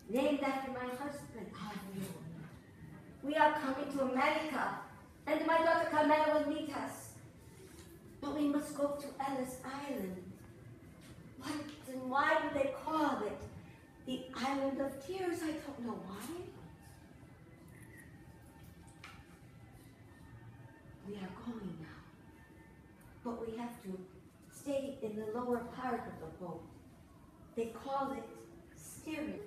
named after my husband, Alvio. We are coming to America, and my daughter Carmela will meet us. But we must go to Ellis Island. What and why do they call it the Island of Tears? I don't know why. We are going now, but we have to stay in the lower part of the boat. They call it steering.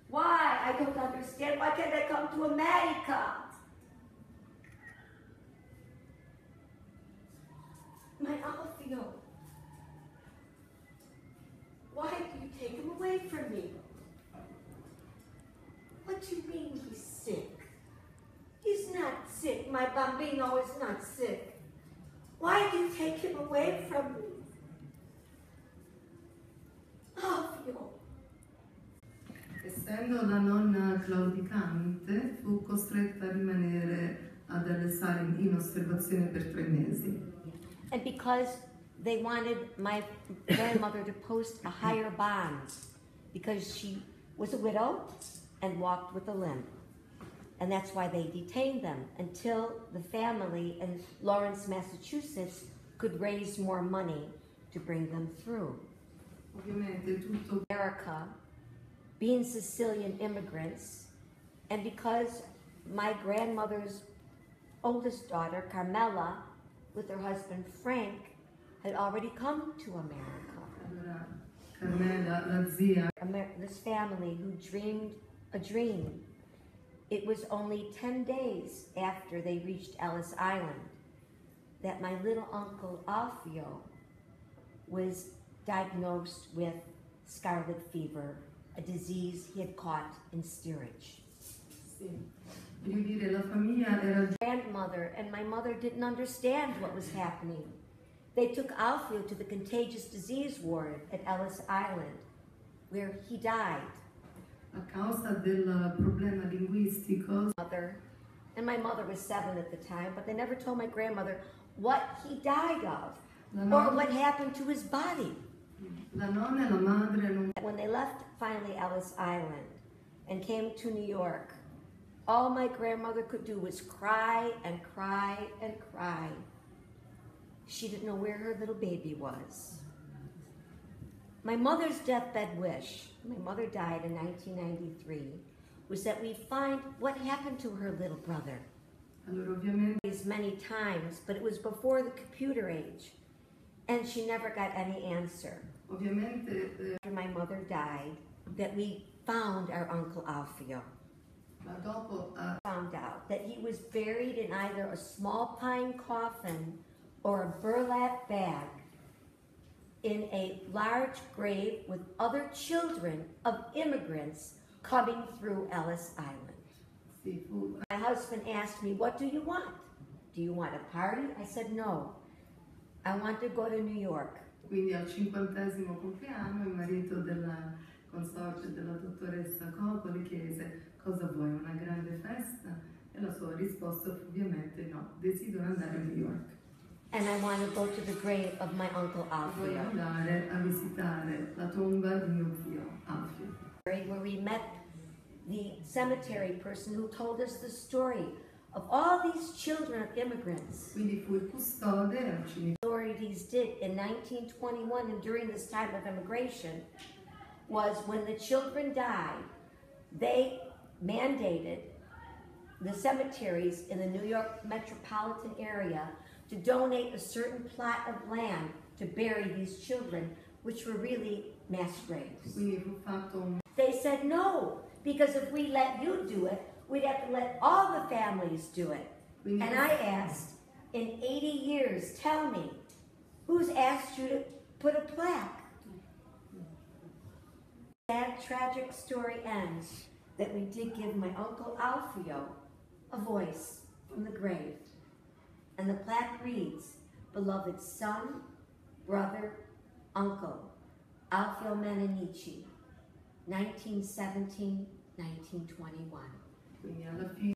Why? I don't understand. Why can't I come to America? My Alfio, why do you take him away from me? What do you mean he's sick? He's not sick. My bambino is not sick. Why do you take him away from me? Alfio. Essendo la nonna claudicante, fu costretta a rimanere ad Ellis Island in osservazione per 3 mesi. And because they wanted my grandmother to post a higher bond, because she was a widow and walked with a limp. And that's why they detained them until the family in Lawrence, Massachusetts could raise more money to bring them through. America, being Sicilian immigrants, and because my grandmother's oldest daughter, Carmela, with her husband Frank, had already come to America. Carmela, la zia. This family who dreamed a dream. It was only 10 days after they reached Ellis Island that my little uncle Alfio was diagnosed with scarlet fever, a disease he had caught in steerage. Grandmother and my mother didn't understand what was happening. They took Alfio to the contagious disease ward at Ellis Island, where he died. A causa del problema linguistico. And my mother was 7 at the time, but they never told my grandmother what he died of or what happened to his body. La nonna e la madre non... When they left finally Ellis Island and came to New York, all my grandmother could do was cry and cry and cry. She didn't know where her little baby was. My mother's deathbed wish, my mother died in 1993, was that we find what happened to her little brother. Many times, but it was before the computer age, and she never got any answer. After my mother died, that we found our Uncle Alfio. Found out that he was buried in either a small pine coffin or a burlap bag in a large grave with other children of immigrants coming through Ellis Island. My husband asked me, "What do you want? Do you want a party?" I said, "No, I want to go to New York." Quindi al 50° compleanno il marito della consorte della dottoressa Copoli chiese: "Cosa vuoi, una grande festa?" E la sua risposta fu ovviamente no, desidero andare a New York. And I want to go to the grave of my Uncle Alfio. Voglio andare a visitare la tomba di mio zio Alfio. Where we met the cemetery person who told us the story of all these children of immigrants. Quindi fu il custode al cimitero. Authorities did in 1921 and during this time of immigration was when the children died, they mandated the cemeteries in the New York metropolitan area to donate a certain plot of land to bury these children, which were really mass graves. They said no, because if we let you do it, we'd have to let all the families do it. And I asked, in 80 years, tell me, who's asked you to put a plaque? That tragic story ends that we did give my Uncle Alfio a voice from the grave. And the plaque reads, "Beloved son, brother, uncle, Alfio Menenici, 1917-1921.